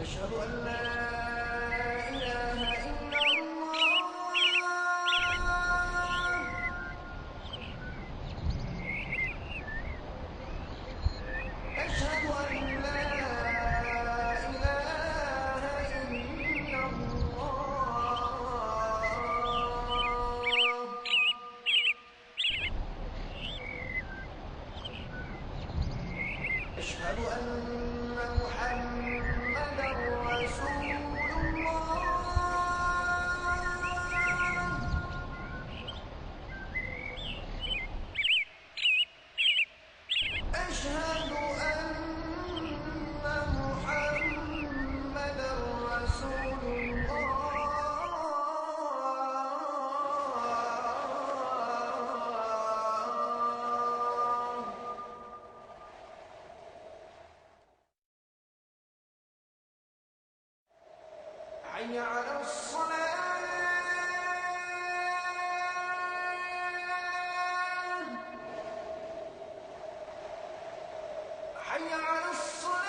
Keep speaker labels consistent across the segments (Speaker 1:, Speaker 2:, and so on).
Speaker 1: أشهد أن لا إله إلا الله أشهد أن لا إله إلا الله أشهد أن محمدا رسول الله أشهد أن محمدا رسول الله حي على الصلاة حي على الصلاة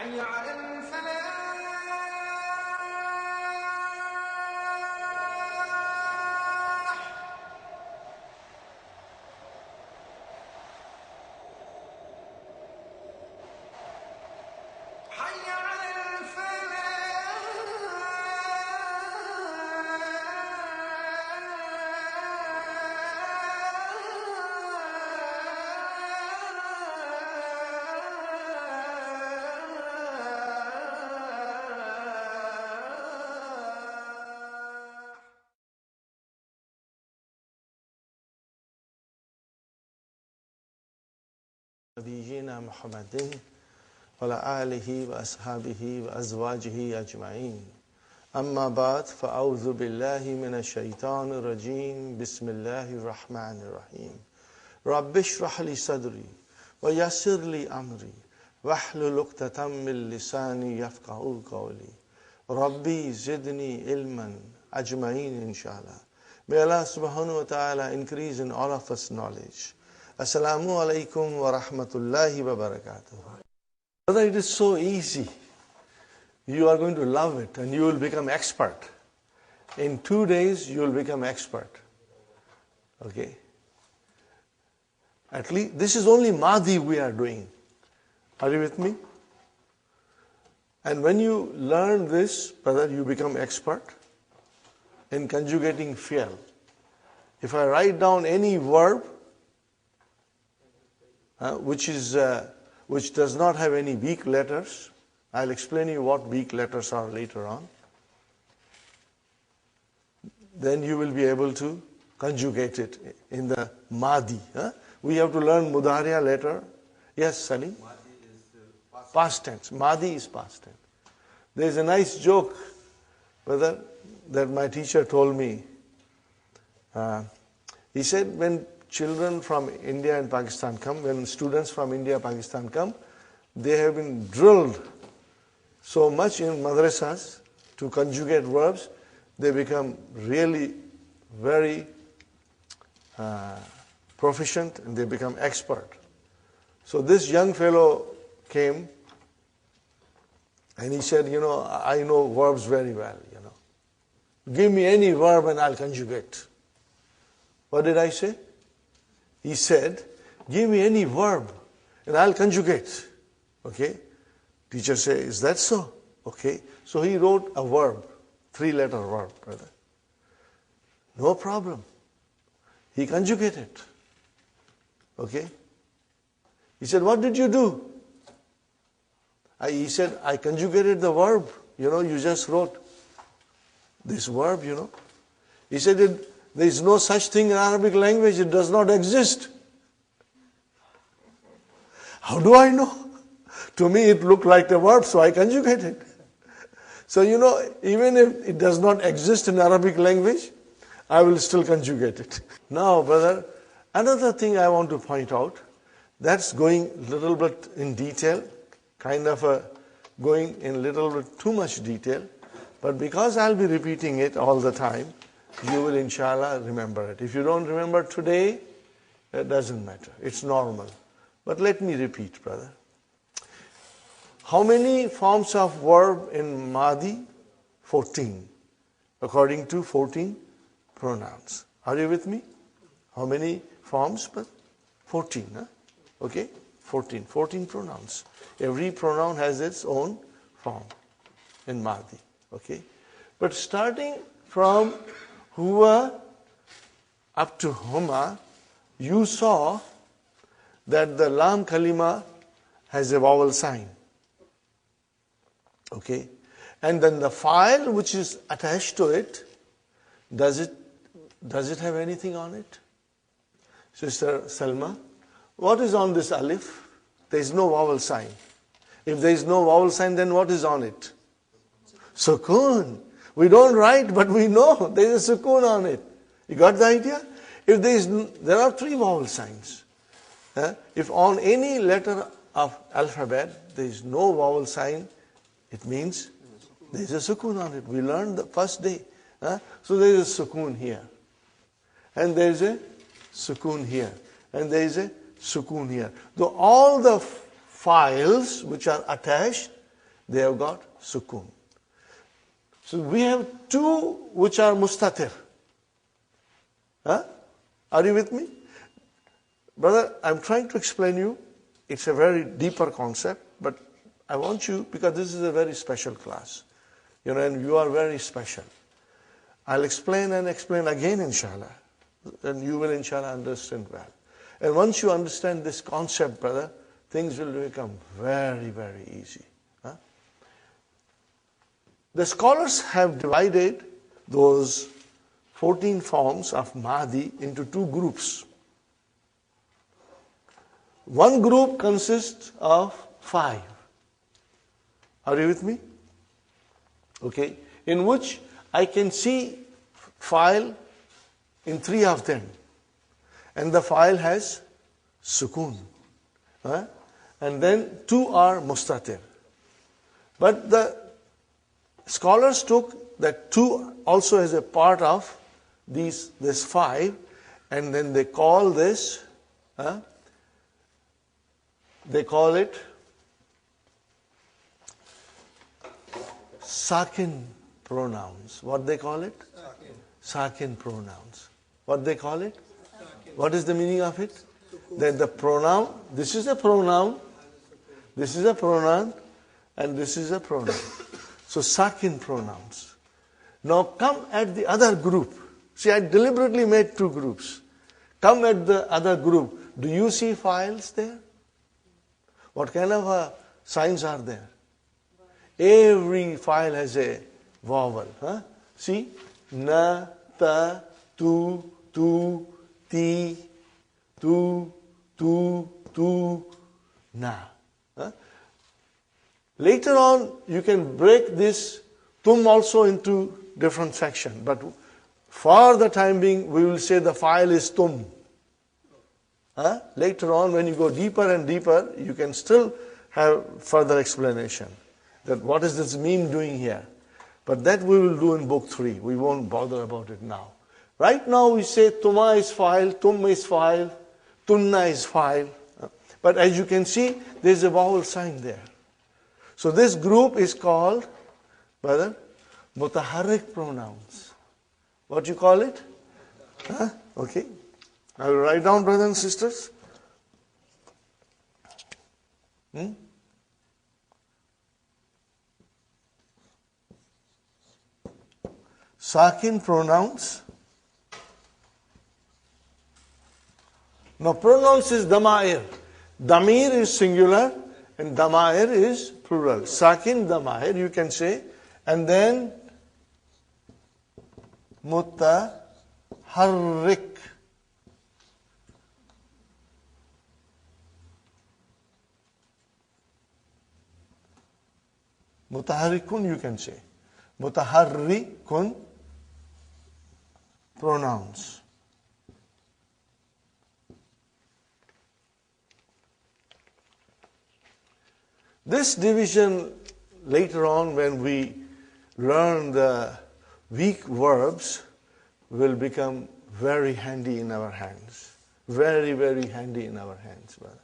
Speaker 1: حي على الفلاح حي على
Speaker 2: نبينا محمد وعلى آله وأصحابه وأزواجه أجمعين أما بعد فأعوذ بالله من الشيطان الرجيم بسم الله الرحمن الرحيم رب اشرح لي صدري ويسر لي أمري واحلل عقدة من لساني يفقهوا قولي ربي زدني علما أجمعين inshallah. May Allah subhanahu wa ta'ala increase in all of us knowledge. Assalamu alaikum wa rahmatullahi wa barakatuh. Brother, it is so easy. You are going to love it and you will become expert. In 2 days, you will become expert. Okay? At least, this is only Madhi we are doing. Are you with me? And when you learn this, brother, you become expert in conjugating fi'l. If I write down any verb, which does not have any weak letters. I'll explain you what weak letters are later on. Then you will be able to conjugate it in the Madi. We have to learn Mudariya later. Yes, Salim?
Speaker 3: Madi is
Speaker 2: past tense. Madi is past tense. There is a nice joke, brother, that my teacher told me. He said when children from India and Pakistan come, when students from India and Pakistan come, they have been drilled so much in madrasas to conjugate verbs, they become really very proficient and they become expert. So this young fellow came and he said, I know verbs very well, Give me any verb and I'll conjugate. What did I say? He said, give me any verb and I'll conjugate. Okay? Teacher said, is that so? Okay. So he wrote a verb, 3-letter verb, brother. No problem. He conjugated. Okay? He said, what did you do? He said, I conjugated the verb. You just wrote this verb, He said, there is no such thing in Arabic language. It does not exist. How do I know? To me, it looked like a verb, so I conjugated. So, even if it does not exist in Arabic language, I will still conjugate it. Now, brother, another thing I want to point out, that's going a little bit in detail, kind of going in a little bit too much detail, but because I'll be repeating it all the time, you will inshallah remember it. If you don't remember today, it doesn't matter. It's normal. But let me repeat, brother. How many forms of verb in Madi? 14. According to 14 pronouns. Are you with me? How many forms? But 14. Huh? Okay? 14. 14 pronouns. Every pronoun has its own form in Madi. Okay? But starting from huwa up to huma, you saw that the lam kalima has a vowel sign. Okay? And then the file which is attached to it, does it have anything on it? Sister Salma, what is on this alif? There is no vowel sign. If there is no vowel sign, then what is on it? Sukoon. We don't write, but we know there is a sukoon on it. You got the idea? If there are 3 vowel signs. If on any letter of alphabet there is no vowel sign, it means there is a sukoon on it. We learned the first day. So there is a sukoon here. And there is a sukoon here. And there is a sukoon here. Though all the files which are attached, they have got sukoon. So we have 2 which are mustatir. Are you with me? Brother, I'm trying to explain you. It's a very deeper concept, but I want you, because this is a very special class, and you are very special. I'll explain and explain again, inshallah, and you will, inshallah, understand well. And once you understand this concept, brother, things will become very, very easy. The scholars have divided those 14 forms of Mahdi into 2 groups. One group consists of 5. Are you with me? Okay. In which I can see file in 3 of them. And the file has sukoon. And then 2 are mustatir. But the scholars took that 2 also as a part of this 5, and then they call this, they call it sakin pronouns. What they call it? Sakin pronouns. What they call it? What is the meaning of it? That the pronoun, this is a pronoun, this is a pronoun, and this is a pronoun. So sakin pronouns. Now come at the other group. See, I deliberately made 2 groups. Come at the other group. Do you see files there? What kind of signs are there? Every file has a vowel. See? Na, ta, tu, ti, tu, na. Later on, you can break this tum also into different sections. But for the time being, we will say the file is tum. Later on, when you go deeper and deeper, you can still have further explanation. That what is this meme doing here? But that we will do in book 3. We won't bother about it now. Right now we say tuma is file, tum is file, tunna is file. But as you can see, there is a vowel sign there. So this group is called, brother, mutaharrik pronouns. What you call it? Okay. I will write down, brothers and sisters. Sakin pronouns. Now pronouns is dama'ir. Damir is singular and damair is plural. Sakin damair you can say, and then mutaharrik. Mutaharrikun you can say. Mutaharrikun pronouns. This division later on when we learn the weak verbs will become very handy in our hands. Very, very handy in our hands, brother.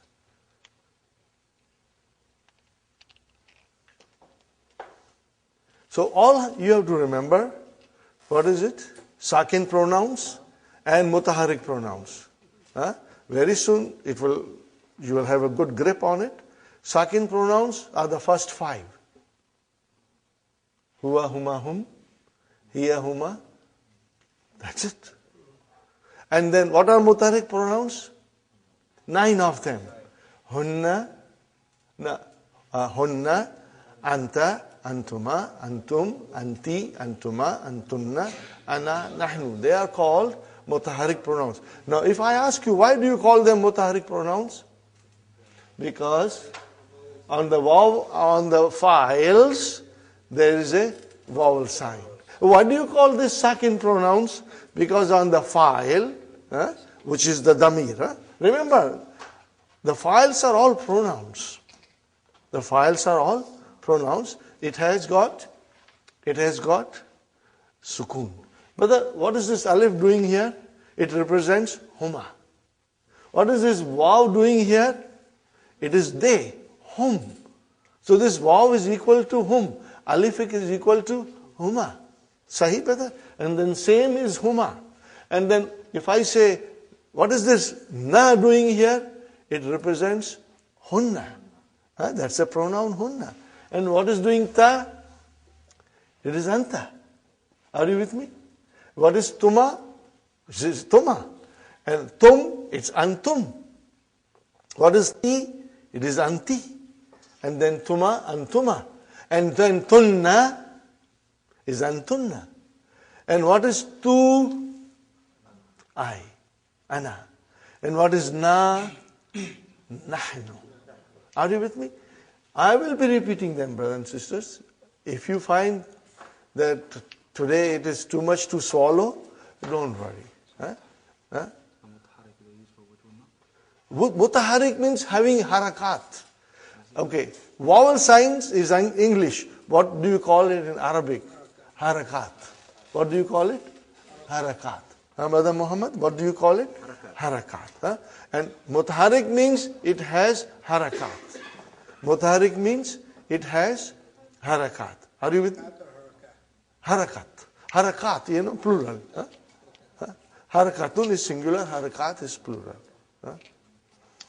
Speaker 2: So all you have to remember, what is it? Sakin pronouns and mutaharrik pronouns. Very soon you will have a good grip on it. Sakin pronouns are the first 5. Huwa, huma, hum, hiya, huma. That's it. And then what are mutaharrik pronouns? 9 of them. Hunna, hunna, anta, antuma, antum, anti, antuma, antunna, ana, nahnu. They are called mutaharrik pronouns. Now if I ask you, why do you call them mutaharrik pronouns? Because on the files there is a vowel sign. Why do you call this sakin pronouns? Because on the file, which is the damir. Remember, the files are all pronouns. The files are all pronouns. It has got sukun. But what is this alif doing here? It represents huma. What is this waw doing here? It is they, hum. So this waw is equal to hum. Alif is equal to huma. Sahi brother? And then same is huma. And then if I say, what is this na doing here? It represents hunna. That's a pronoun hunna. And what is doing ta? It is anta. Are you with me? What is tuma? It is tuma. And tum, it's antum. What is ti? It is anti. And then tuma, antuma. And then tunna is antunna. And what is tu? I, ana. And what is na? Nahnu. Are you with me? I will be repeating them, brothers and sisters. If you find that today it is too much to swallow, don't worry. Mutaharrik means having harakat. Okay. Vowel signs is in English. What do you call it in Arabic? Harakat. What do you call it? Harakat. Brother Muhammad, what do you call it? Harakat. And mutaharrik means it has harakat. Mutaharrik means it has harakat. Are you with me? Harakat. Harakat, plural. Harakatun is singular, harakat is plural.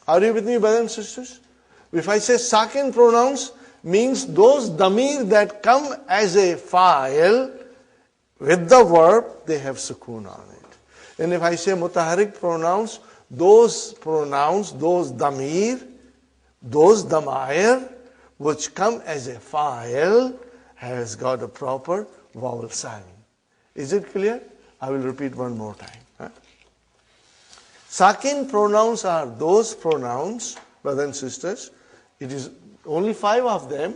Speaker 2: Are you with me, brothers and sisters? If I say sakin pronouns, means those damir that come as a file with the verb, they have sukun on it. And if I say mutaharrik pronouns, those damir, those damair, which come as a file, has got a proper vowel sign. Is it clear? I will repeat one more time. Sakin pronouns are those pronouns, brothers and sisters. It is only 5 of them.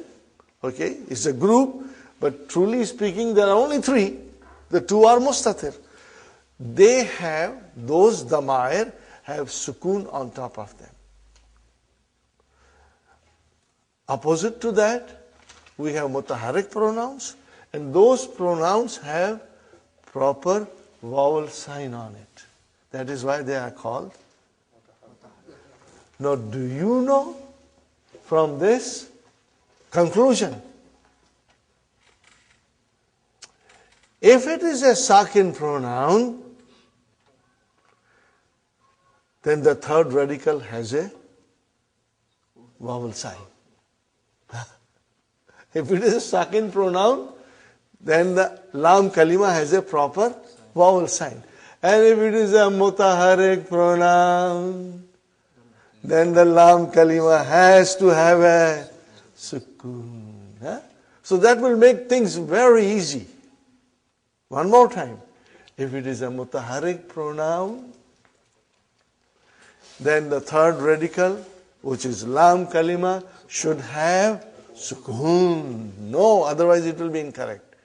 Speaker 2: Okay, it's a group, but truly speaking, there are only 3. The 2 are mustatir. They have, those damair have sukun on top of them. Opposite to that, we have mutaharrik pronouns, and those pronouns have proper vowel sign on it. That is why they are called. Now, do you know from this conclusion, if it is a sakin pronoun, then the third radical has a vowel sign. If it is a sakin pronoun, then the lam kalima has a proper vowel sign. And if it is a mutaharrik pronoun, then the lam kalima has to have a sukoon. Huh? So that will make things very easy. One more time. If it is a mutaharrik pronoun, then the third radical, which is lam kalima, should have sukoon. No, otherwise it will be incorrect.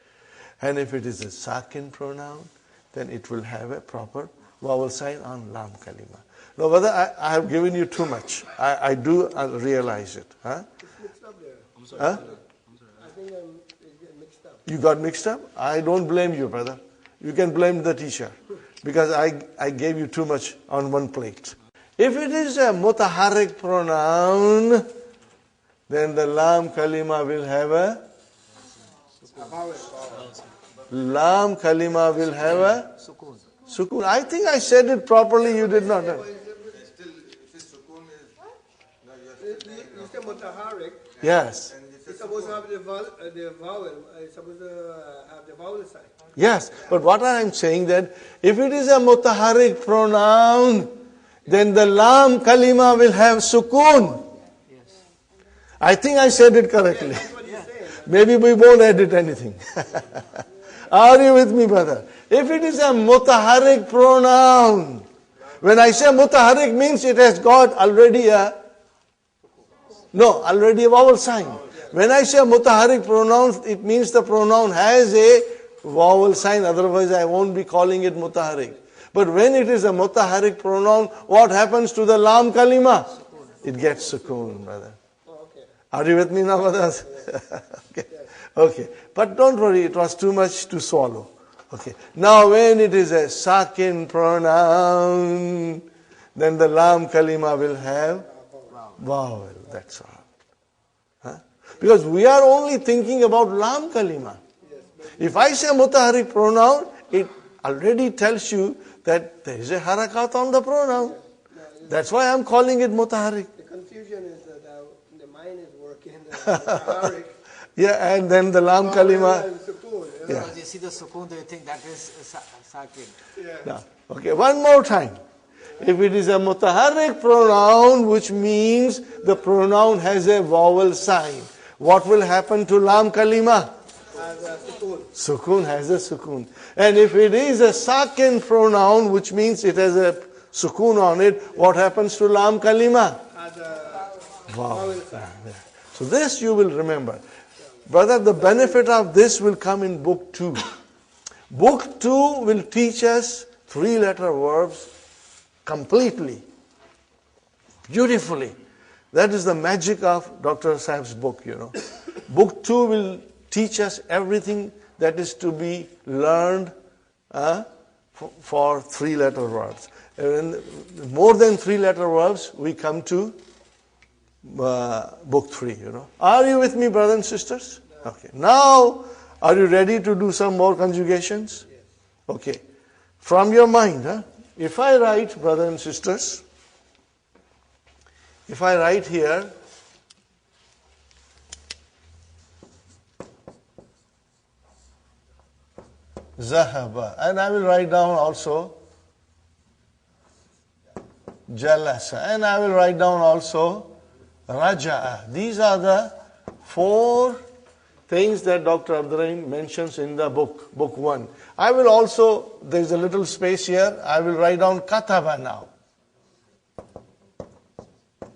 Speaker 2: And if it is a sakin pronoun, then it will have a proper vowel sign on lam kalima. Now, whether I have given you too much, I do realize it. Huh?
Speaker 3: It's mixed up there.
Speaker 2: I'm sorry. Huh?
Speaker 3: I think it's getting mixed up.
Speaker 2: You got mixed up? I don't blame you, brother. You can blame the teacher because I gave you too much on one plate. If it is a mutaharrik pronoun, then the lam kalima will have a lam kalima will have a sukoon. I think I said it properly. You did not.
Speaker 3: You say mutaharrik.
Speaker 2: Yes.
Speaker 3: It's supposed to have the vowel. It's supposed to have the vowel sign.
Speaker 2: Yes. But what I am saying that if it is a mutaharrik pronoun, then the lam kalima will have sukoon.
Speaker 4: Yes.
Speaker 2: I think I said it correctly.
Speaker 3: That's what you're saying.
Speaker 2: Maybe we won't edit anything. Are you with me, brother? If it is a mutaharrik pronoun, when I say mutaharrik means it has got already a vowel sign. When I say mutaharrik pronoun, it means the pronoun has a vowel sign, otherwise I won't be calling it mutaharrik. But when it is a mutaharrik pronoun, what happens to the lam kalima? It gets sukoon, brother.
Speaker 3: Okay.
Speaker 2: Are you with me now, brothers? Okay. Okay. But don't worry, it was too much to swallow. Okay. Now when it is a sakin pronoun, then the lam kalima will have vowel. That's all. Huh? Because we are only thinking about lam kalima. If I say mutaharrik pronoun, it already tells you that there is a harakat on the pronoun. That's why I'm calling it mutaharrik.
Speaker 3: The confusion is that the mind is working. Mutaharrik.
Speaker 2: Yeah, and then the lam kalima.
Speaker 4: Because you see the sukoon, do you think that is sakin?
Speaker 2: No. Okay, one more time. If it is a mutaharrik pronoun, which means the pronoun has a vowel sign, what will happen to lam kalima? Sukoon has a sukoon. And if it is a sakin pronoun, which means it has a sukoon on it, what happens to lam kalima? Vowel. So this you will remember. Brother, the benefit of this will come in book 2. Book 2 will teach us 3-letter verbs completely, beautifully. That is the magic of Dr. Saib's book, you know. Book 2 will teach us everything that is to be learned for 3-letter verbs. And more than 3-letter verbs, we come to book 3, you know. Are you with me, brothers and sisters? Okay. Now, are you ready to do some more conjugations?
Speaker 3: Yes.
Speaker 2: Okay. From your mind, if I write, brothers and sisters, if I write here, Zahaba, and I will write down also Jalasa, and I will write down also Raja'a. These are the 4 things that Dr. Abdurrahim mentions in the book, book 1. I will also, there is a little space here, I will write down Kataba now.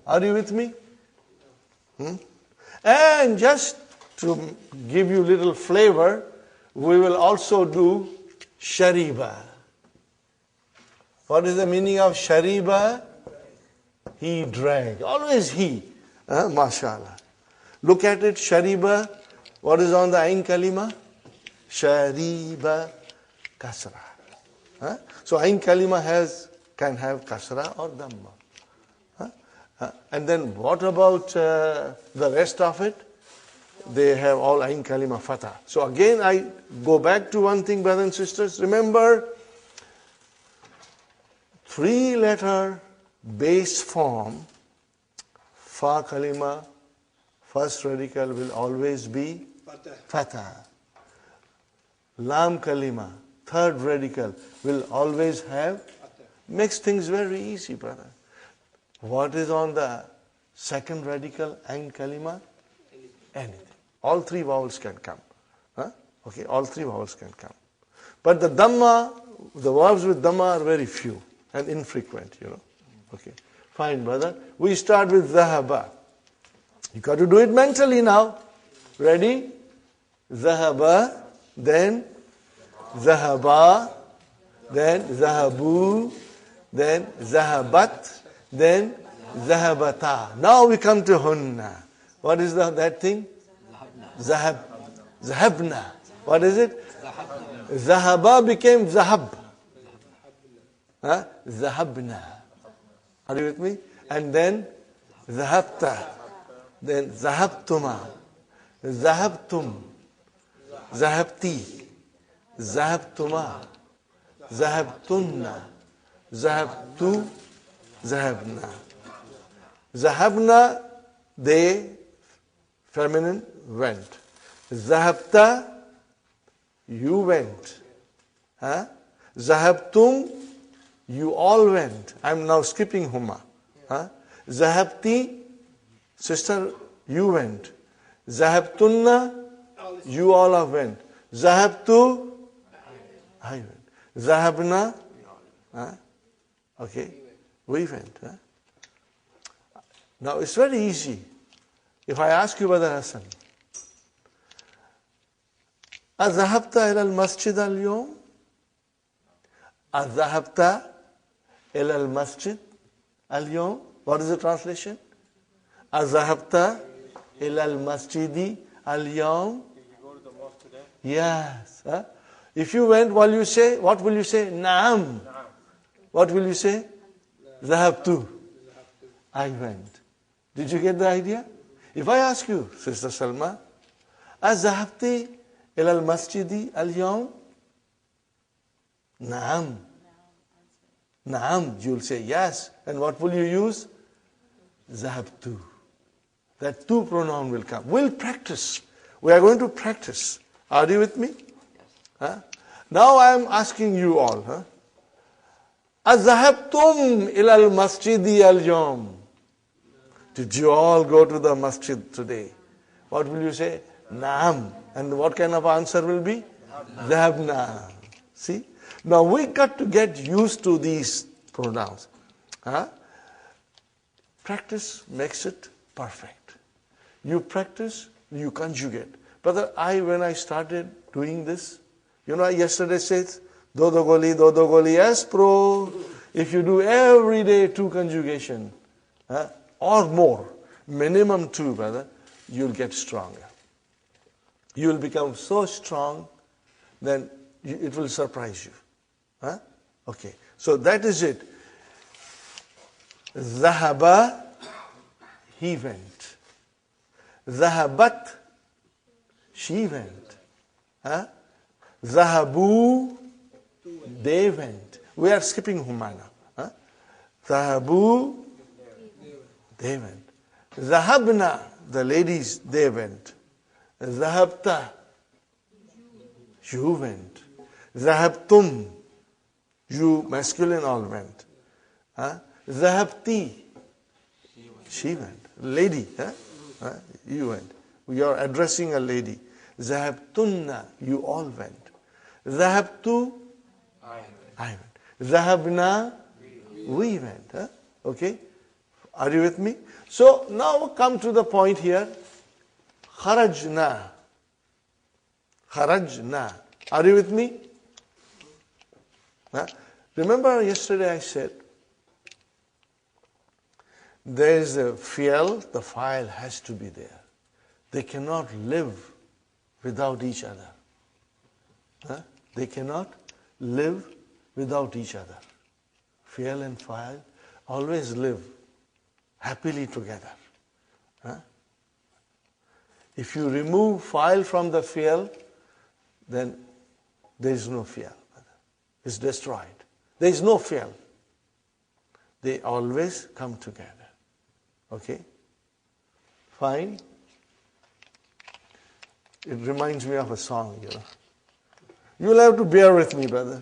Speaker 2: Are you with me? And just to give you little flavor, we will also do Shariba. What is the meaning of Shariba? He drank. Always he. MashaAllah. Look at it, Shariba. What is on the Ain Kalima? Shariba Kasra. So Ain Kalima can have Kasra or Dhamma. And then what about the rest of it? They have all Ain Kalima Fatah. So again I go back to one thing, brothers and sisters. Remember, 3-letter base form, Fa Kalima, first radical will always be Fatah. Lam Kalima, third radical will always have. Makes things very easy, brother. What is on the second radical and kalima? Anything. All three vowels can come. Huh? Okay, all three vowels can come. But the dhamma, the verbs with dhamma are very few and infrequent, Okay, fine, brother. We start with zahaba. You got to do it mentally now. Ready? Zahaba, then zahaba, then zahabu, then zahabat, then zahabata. Now we come to hunna. What is that thing? Zahab. Zahabna. What is it? Zahaba became zahab. Huh? Zahabna. Are you with me? And then zahabta. Then zahabtuma. Zahabtum. Zahabti. Zahabtuma. Zahabtunna. Zahabtu. Zahabna. Zahabna, they, feminine, went. Zahabta, you went. Huh? Zahabtum, you all went. I'm now skipping Huma. Huh? Zahabti, sister, you went. Zahabtunna, you all have went. Zahabtu, I went. Zahabna, huh? Okay, we went. Huh? Now it's very easy. If I ask you, Brother Hassan, أذهبت إلى المسجد اليوم؟ أذهبت إلى المسجد اليوم? What is the translation? أذهبت إلى المسجد اليوم? Yes. Huh? If you went, what will you say? Naam. What will you say? ذهبت. I went. Did you get the idea? If I ask you, Sister Salma, أذهبت إلى المسجد اليوم؟ نعم. Naam, you'll say yes. And what will you use? Zahabtu. That tu pronoun will come. We'll practice. We are going to practice. Are you with me? Yes. Huh? Now I am asking you all. Huh? أذهبتم إلى المسجد اليوم? Did you all go to the masjid today? What will you say? Naam. And what kind of answer will be? Dhahabna. See? Now we got to get used to these pronouns. Huh? Practice makes it perfect. You practice, you conjugate. Brother, when I started doing this, I yesterday said, dodo goli, yes, pro. If you do every day 2 conjugation, or more, minimum 2, brother, you'll get stronger. You will become so strong, then it will surprise you. Huh? Okay, so that is it. Zahaba, he went. Zahabat, she went. Huh? Zahabu, they went. We are skipping Humana. Huh? Zahabu, they went. Zahabna, the ladies, they went. Zahabta, you went. Zahabtum, you masculine all went. Zahabti, she went. Lady, you went. We are addressing a lady. Zahabtunna, you all went. Zahabtu, I went. Zahabna, we went. Okay? Are you with me? So now come to the point here. Kharajna. Kharajna. Are you with me? Remember yesterday I said, there is a fi'l, the file has to be there. They cannot live without each other. They cannot live without each other. Fi'l and file always live happily together. If you remove file from the fi'l, then there is no fi'l. It's destroyed. There is no fi'l. They always come together. Okay? Fine. It reminds me of a song, You will have to bear with me, brother.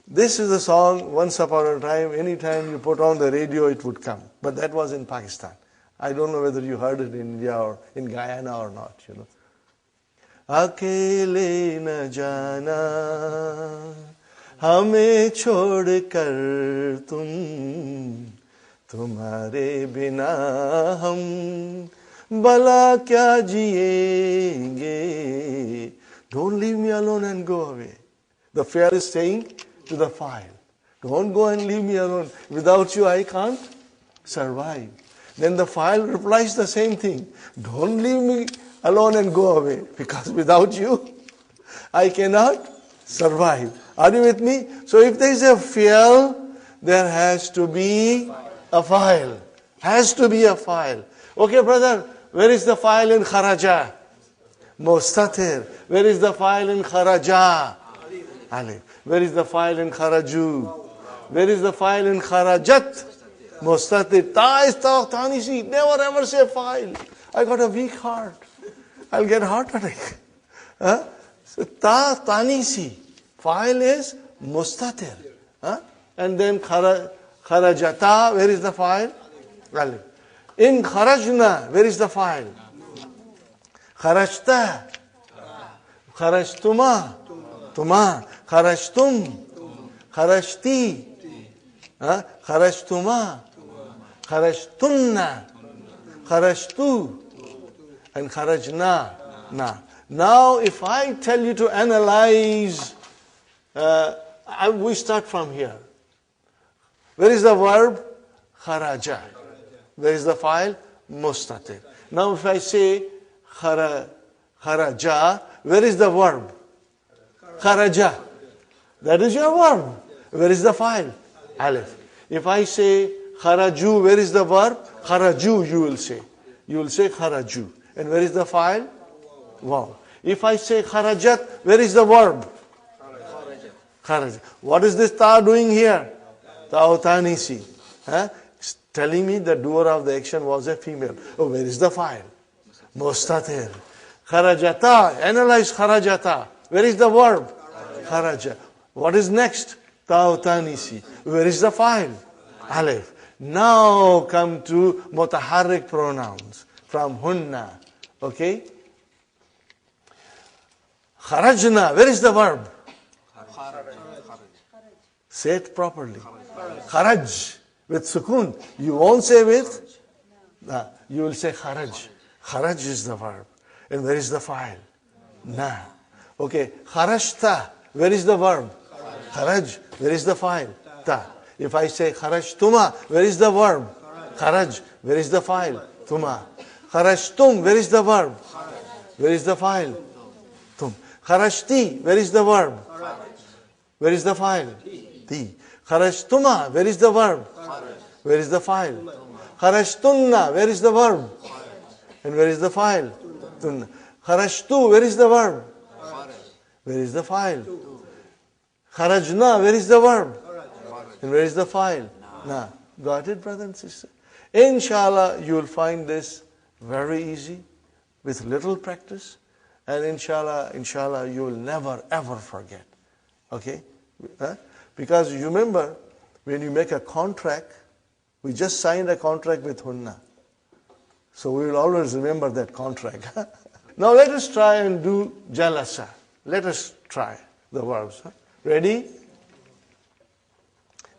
Speaker 2: This is a song, once upon a time, anytime you put on the radio, it would come. But that was in Pakistan. I don't know whether you heard it in India or in Guyana or not, you know. अकेले न जाना हमें छोड़कर तुम तुम्हारे बिना हम भला क्या जिएंगे. Don't leave me alone and go away. The fire is saying to the fire, don't go and leave me alone. Without you I can't survive. Then the fire replies the same thing. Don't leave me alone and go away, because without you I cannot survive. Are you with me? So if there is a fuel, there has to be a file. Has to be a file. Okay, brother, where is the file in kharaja? Mustatir. Where is the file in kharaja? Alif. Where is the file in kharaju? Where is the file in kharajat? Mustatir. Ta is tanisi. Never ever say file. I got a weak heart. I'll get heart attack. Huh? So ta tanisi. File is mustatir. Huh? And then kharajata. Where is the file? Alif. In kharajna, where is the file? Kharajta. Kharajtuma. Tuma. Kharajtum. Kharajti. Kharajtuma. Kharajtunna. Kharajtu. And kharajna. Na. Now, if I tell you to analyze, we start from here. Where is the verb? Kharaja. Where is the file? Mustatir. Now, if I say kharaja, where is the verb? Kharaja. That is your verb. Where is the file? Alif. If I say kharaju, where is the verb? Kharaju, you will say. You will say kharaju. And where is the file? Wow. If I say kharajat, where is the verb? Kharajat. What is this ta doing here? Ta'utanisi. Huh? Telling me the doer of the action was a female. Oh, where is the file? Mustatir. Kharajata. Analyze kharajata. Where is the verb? Kharaja. What is next? Ta'utanisi. Where is the file? Alif. Now come to mutaharrik pronouns from hunna. Okay? Kharajna. Where is the verb? Say it properly. Kharaj. With sukun. You won't say with. You will say kharaj. Kharaj is the verb. And where is the file? Na. Okay. Kharajta. Where is the verb? Kharaj. Where is the file? Ta. If I say kharajtuma, where is the verb? Kharaj. Where is the file? Tuma. Kharajtum. Where is the verb? Where is the file? Tum. Kharajti. Where is the verb? Where is the file? Ti. Kharajtuma. Where is the verb? Where is the file? Kharajtunna. Where is the verb? And where is the file? Tunna. Kharajtu. Where is the verb? Where is the file? Kharajna. Where is the verb? And where is the file? Na. Got it, brother and sister? Inshallah, you will find this very easy with little practice. And inshallah, you will never ever forget. Okay? Because you remember, when you make a contract, we just signed a contract with Hunna. So we will always remember that contract. Now let us try and do jalasa. Let us try the verbs. Ready?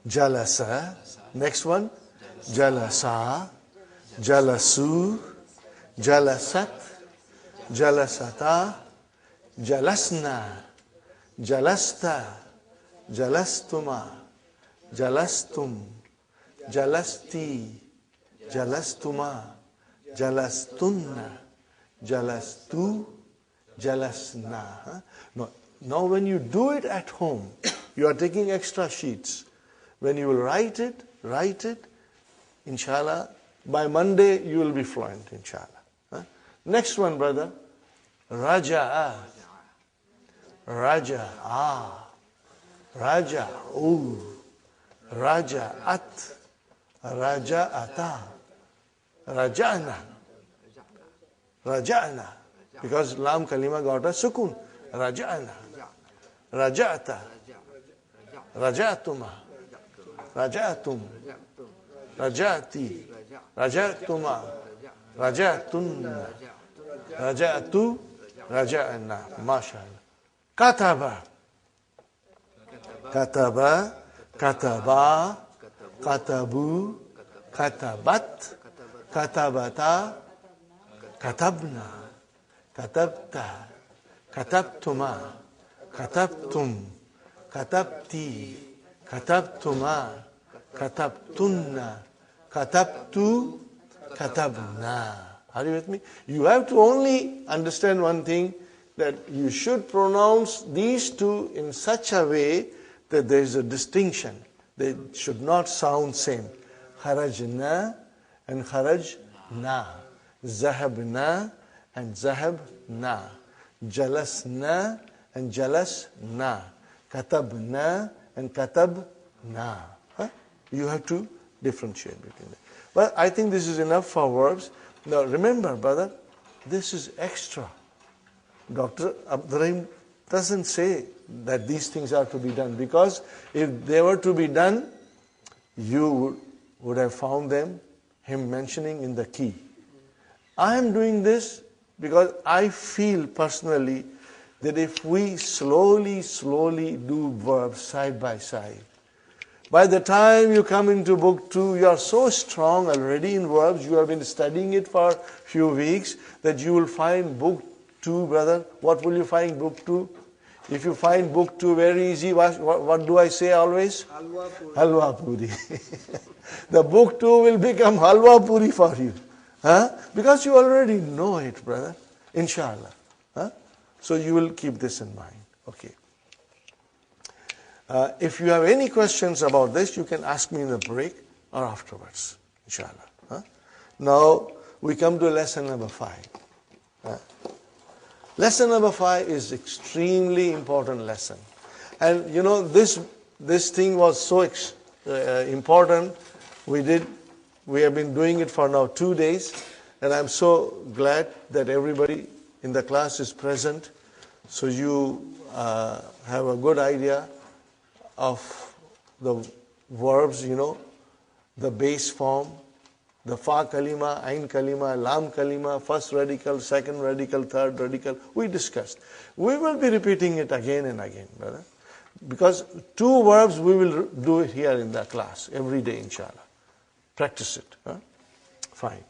Speaker 2: Jalasa. Next one. Jalasa. Jalasu. Jalasat. Jalasata. Jalasna. Jalasta. Jalastuma. Jalastum. Jalasti. Jalastuma. Jalastunna. Jalastu. Jalasna. Now when you do it at home, you are taking extra sheets. When you will write it, inshallah, by Monday you will be fluent, inshallah. Next one, brother. Raja'a. Raja'a. Raja'u. Raja'at. Raja'ata. Raja'na. Raja'na. Because lam kalima got a sukun. Raja'na. Raja'ata. rajatuma, rajatum, rajati, rajatuma, rajatunna, rajatu, raja'na. MashaAllah. Kataba, kataba, kataba, katabu, katabat, katabata, katabna, katabta, katabtuma, katabtum, katabti, katabtuma, katabtunna, katabtu, katabna. Are you with me? You have to only understand one thing, that you should pronounce these two in such a way that there is a distinction. They should not sound same. Kharajna and kharajna. Zahabna and zahabna. Jalasna and jalasna. Katabna and katabna. You have to differentiate between them. But I think this is enough for verbs. Now remember, brother, this is extra. Dr. Abdurrahim doesn't say that these things are to be done, because if they were to be done, you would have found him mentioning in the key. I am doing this because I feel personally that if we slowly do verbs side by side, by the time you come into book 2, you are so strong already in verbs, you have been studying it for a few weeks, that you will find book 2, brother. What will you find book 2? If you find book 2 very easy, what do I say always?
Speaker 3: Halwa puri.
Speaker 2: Halwa puri. The book 2 will become halwa puri for you. Because you already know it, brother. Inshallah. So you will keep this in mind. Okay. If you have any questions about this, you can ask me in the break or afterwards. Inshallah. Now we come to lesson number 5. Lesson number 5 is extremely important lesson. And you know, this thing was so important. We have been doing it for now 2 days, and I'm so glad that everybody in the class is present, so you have a good idea of the verbs, the base form, the fa kalima, ain kalima, lam kalima, first radical, second radical, third radical. We discussed. We will be repeating it again and again, brother. Because 2 verbs we will do it here in the class every day, inshallah. Practice it. Fine.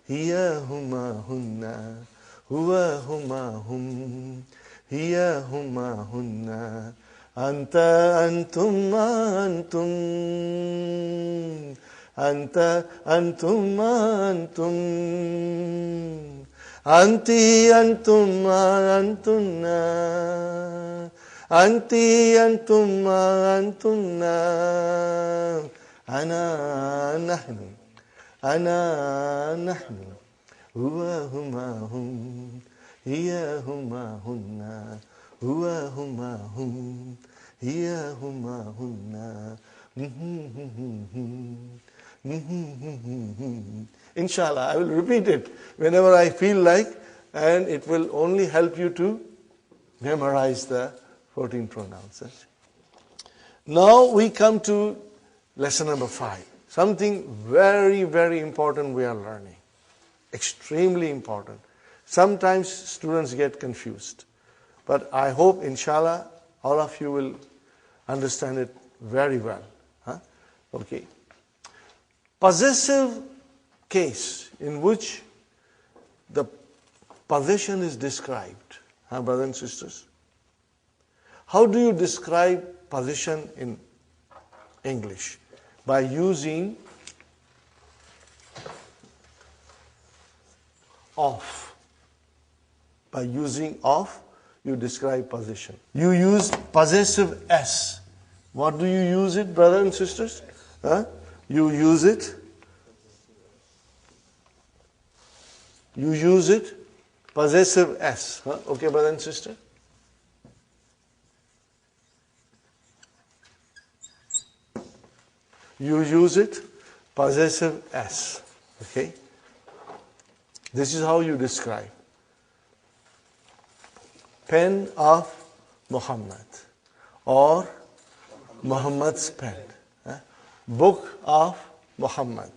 Speaker 2: Hiya huma hunna, huwa huma hum, hiya huma hunna. Anta antum antum, anta antum antum, anti antum antunna, anti antum antunna, ana nahnu, ana nahnu, huwa huma hum, hiya huma hunna. Huwa huma hum, hiya huma hunna. Inshallah, I will repeat it whenever I feel like, and it will only help you to memorize the 14 pronouns. Now we come to lesson number 5. Something very, very important we are learning. Extremely important. Sometimes students get confused. But I hope, inshallah, all of you will understand it very well. Okay. Possessive case in which the possession is described. Brothers and sisters? How do you describe possession in English? By using of. By using of, you describe possession. You use possessive S. What do you use it, brothers and sisters? You use it. You use it, possessive S. Okay, brother and sister? You use it, possessive S. Okay? This is how you describe. Pen of Muhammad, or Muhammad's pen. Book of Muhammad,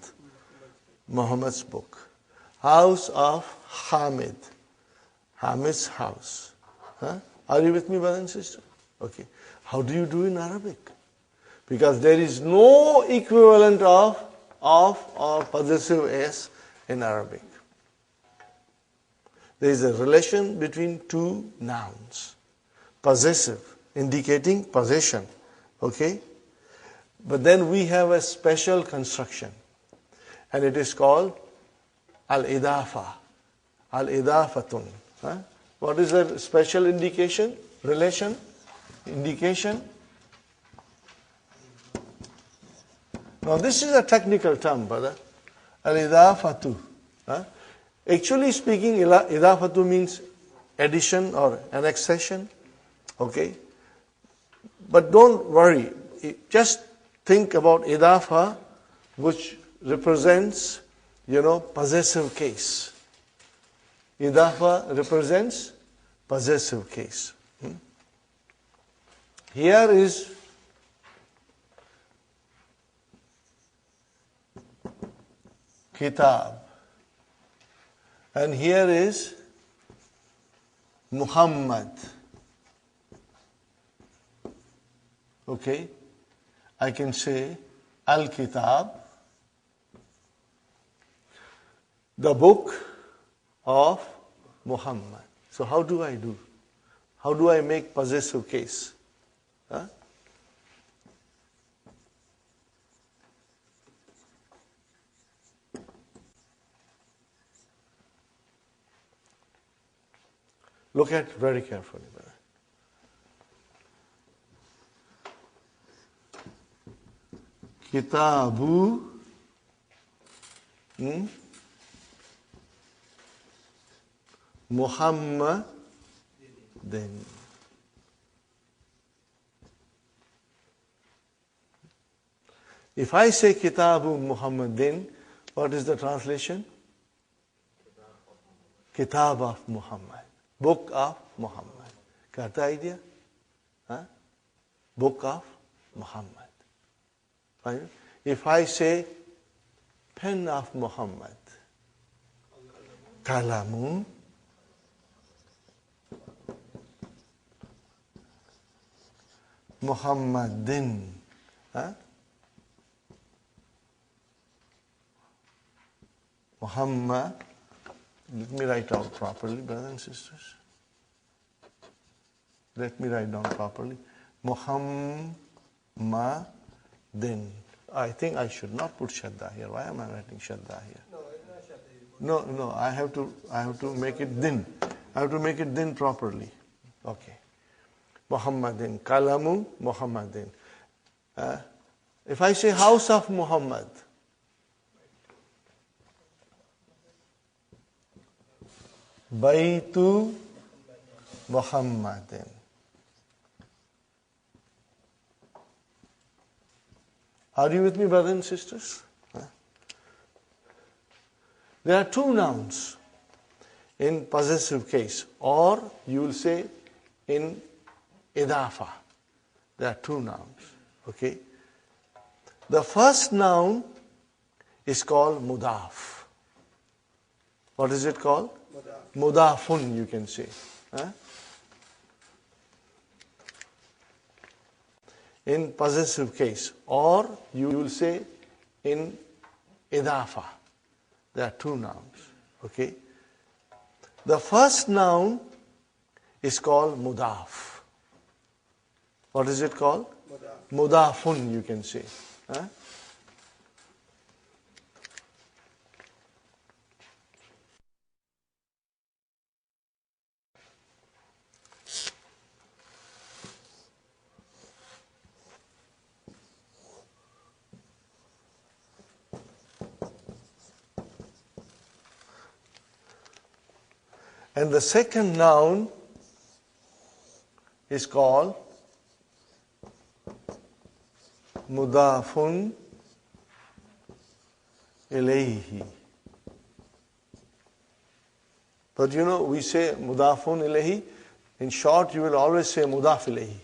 Speaker 2: Muhammad's book. House of Hamid, Hamid's house. Are you with me, brother and sister? Okay. How do you do in Arabic? Because there is no equivalent of or possessive s in Arabic. There is a relation between two nouns. Possessive, indicating possession. Okay? But then we have a special construction. And it is called al-idafa. Al-idafatun. What is the special indication? Relation? Indication? Now this is a technical term, brother. Al-idafatu. Actually speaking, idafatu means addition or annexation. Okay? But don't worry. Just think about idafa, which represents, possessive case. Idafa represents possessive case. Here is kitab. And here is Muhammad. Okay? I can say Al-Kitab, the book of Muhammad. So how do I do? How do I make possessive case? Look at very carefully, brother. Kitabu Muhammadin. If I say Kitabu Muhammadin, what is the translation? Kitab of Muhammad. Book of Muhammad. Got the idea? Book of Muhammad. Fine? If I say pen of Muhammad, Kalamu Muhammadin. Muhammad. Let me write out properly, brothers and sisters. Let me write down properly. Muhammadin. I think I should not put Shadda here. Why am I writing Shadda here?
Speaker 3: No, it's not Shadda.
Speaker 2: No, I have to make it din. I have to make it din properly. Okay. Muhammadin. Kalamu Muhammadin. If I say house of Muhammad, Baitu Muhammadin. Are you with me, brothers and sisters? There are two nouns in possessive case, or you will say in idafa. There are two nouns. Okay? The first noun is called mudaf. What is it called? Mudafun, you can say. In possessive case, or you will say in idafa. There are two nouns. Okay? The first noun is called mudaf. What is it called? Mudafun, you can say. And the second noun is called mudafun ilayhi. But we say mudafun ilayhi. In short, you will always say mudaf ilayhi.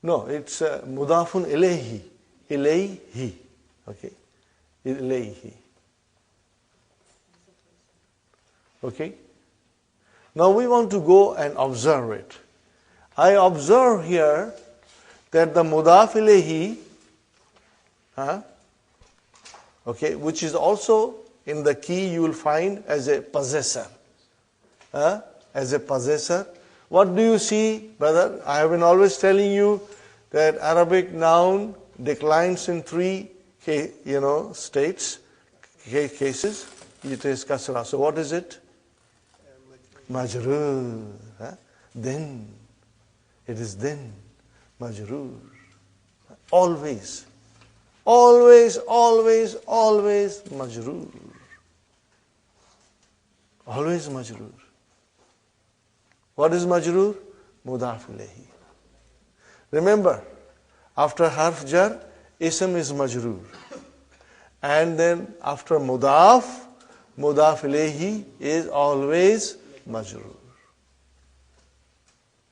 Speaker 2: No, it's mudafun ilayhi. Ilayhi. Okay? Ilayhi. Okay? Now we want to go and observe it. I observe here that the mudaf ilayhi, okay, which is also in the key you will find as a possessor. As a possessor. What do you see, brother? I have been always telling you that Arabic noun declines in three states, cases. It is kasra. So what is it? Majroor. Then. It is then. Majroor. Always. Always, always, always majroor. Always majroor. What is majroor? Mudaf ilayhi. Remember, after harf jar, ism is majroor. And then after mudaf ilayhi is always majroor.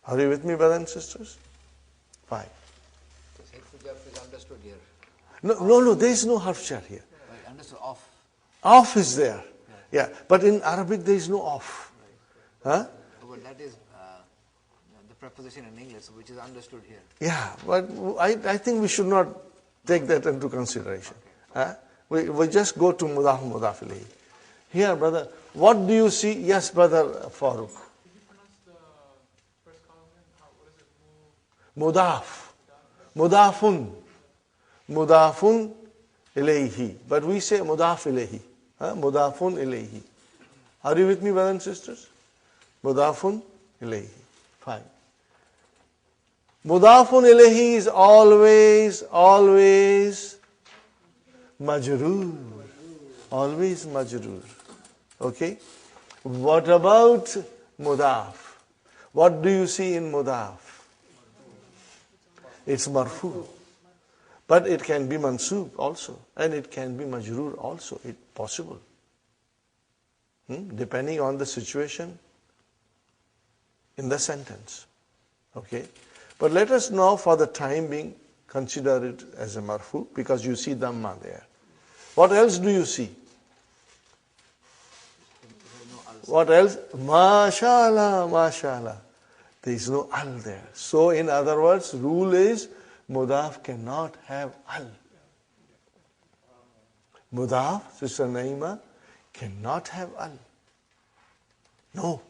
Speaker 2: Are you with me, brothers and sisters? Fine.
Speaker 4: This harf jar is understood here.
Speaker 2: No, there is no harf jar here.
Speaker 4: Right, understood off.
Speaker 2: Off is there. Yeah, but in Arabic there is no off. Huh?
Speaker 4: But that is the preposition in English, which is understood here.
Speaker 2: Yeah, but I think we should not take that into consideration. We just go to mudaf ilayhi. Here, brother, what do you see? Yes, brother Farooq.
Speaker 5: Could you pronounce the first column again? What is it?
Speaker 2: Mudafun. Mudafun ilayhi. But we say mudaf ilayhi. Mudafun ilayhi. Are you with me, brothers and sisters? Mudafun ilayhi. Fine. Mudafun ilayhi is always majroor. Always majroor. Okay? What about mudaf? What do you see in mudaf? It's marfu. But it can be mansoob also. And it can be majroor also. It's possible. Depending on the situation in the sentence. Okay? But let us now, for the time being, consider it as a marfu, because you see dhamma there. What else do you see? What else? Mashallah. There is no al there. So in other words, rule is mudaf cannot have al. Mudaf, Sister Naima, cannot have al. No.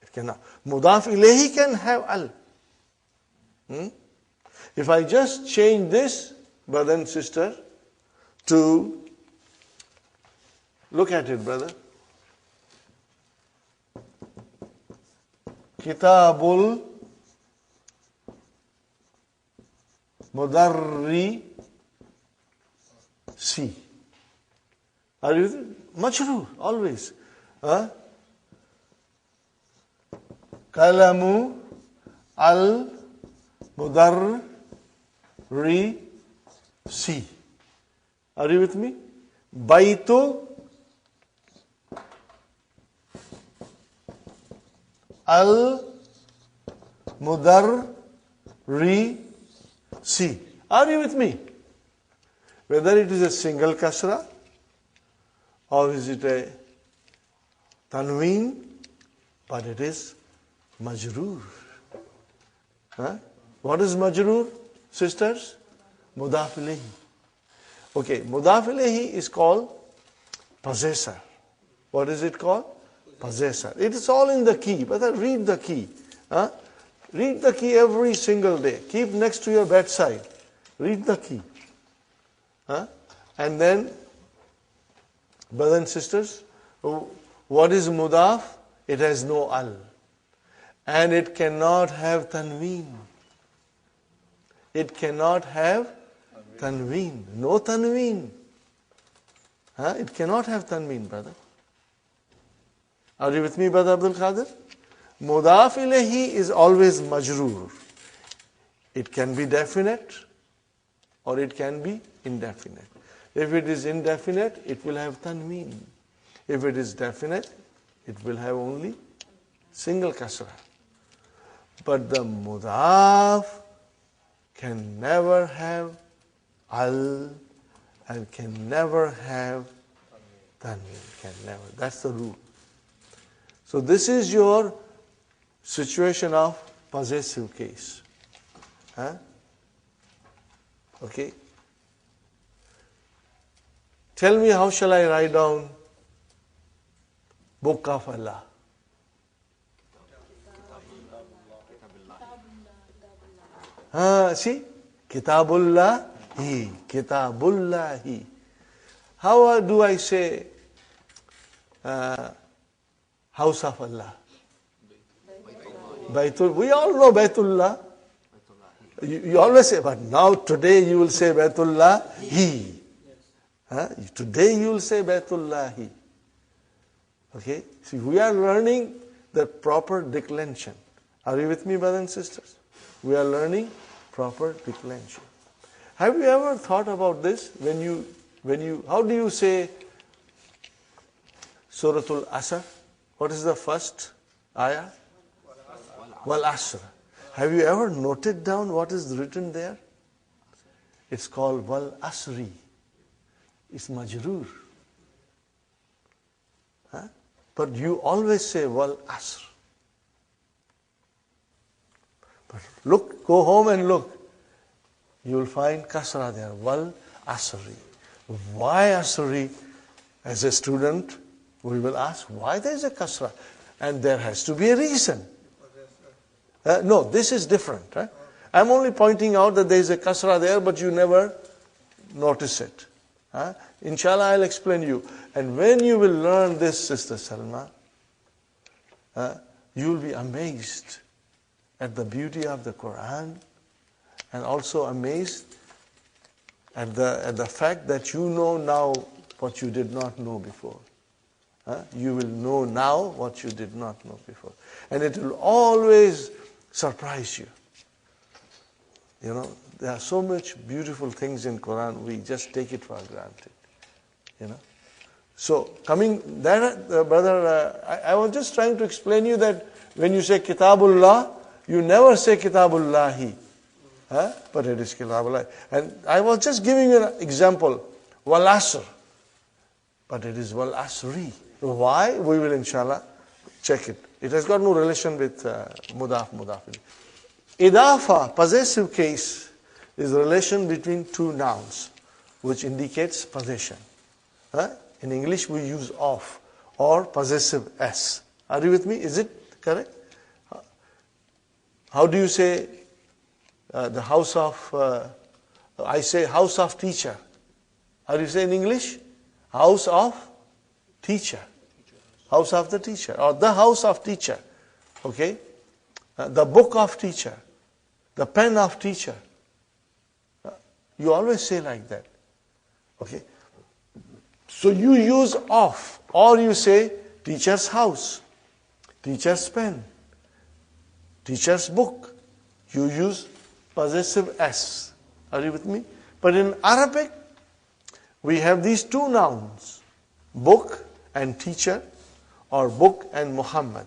Speaker 2: It cannot. Mudaf ilayhi can have al. If I just change this, brother and sister, to, look at it, brother. Kitabul Mudarri Si. Are you majroor always? Kalamu al Mudarri Si. Are you with me? Baitu al Mudarri Si. Are you with me? Whether it is a single kasra or is it a tanween, but it is majroor. What is majroor, sisters? Mudaf ilayhi. Okay, mudaf ilayhi is called possessor. What is it called? Possessor. It is all in the key. But read the key. Read the key every single day. Keep next to your bedside. Read the key. And then, brothers and sisters, what is mudaf? It has no al. And it cannot have tanween. It cannot have tanween. No tanween. It cannot have tanween, brother. Are you with me, brother Abdul Qadir? Mudaf ilayhi is always majroor. It can be definite or it can be indefinite. If it is indefinite, it will have tanween. If it is definite, it will have only single kasra. But the mudaf can never have al and can never have tanween. Can never. That's the rule. So this is your situation of possessive case. Huh? Okay. Tell me, how shall I write down Book of Allah? See? Kitabullahi. Kitabullahi. How do I say house of Allah? Baitul. We all know Baitullah. You always say, but now today you will say Baitullahi. Today you will say Baitullahi. Okay? See, we are learning the proper declension. Are you with me, brothers and sisters? We are learning proper declension. Have you ever thought about this? How do you say Suratul Asr? What is the first ayah? Wal Asr. Have you ever noted down what is written there? It's called Wal Asri. It's majroor. But you always say Wal Asr. But look, go home and look. You will find kasra there. Wal Asri. Why Asri? As a student, we will ask why there is a kasra. And there has to be a reason. No, this is different. Right? I'm only pointing out that there is a kasra there, but you never notice it. Inshallah, I'll explain you. And when you will learn this, Sister Salma, you will be amazed at the beauty of the Quran, and also amazed at the fact that you know now what you did not know before. You will know now what you did not know before. And it will always surprise you. You know, there are so much beautiful things in Quran, we just take it for granted. You know. So, coming there, brother, I was just trying to explain you that when you say Kitabullah, you never say Kitabullahi. But it is Kitabullah. And I was just giving you an example. Wal Asr. But it is Wal Asri. Why? We will inshallah check it. It has got no relation with mudaf. Idafa, possessive case, is the relation between two nouns, which indicates possession. In English we use of or possessive s. Are you with me? Is it correct? How do you say the house of, I say house of teacher. How do you say in English? House of teacher. House of the teacher. Or the house of teacher. Okay? The book of teacher. The pen of teacher. You always say like that. Okay? So you use of. Or you say teacher's house. Teacher's pen. Teacher's book. You use possessive s. Are you with me? But in Arabic, we have these two nouns. Book and teacher, or book and Muhammad.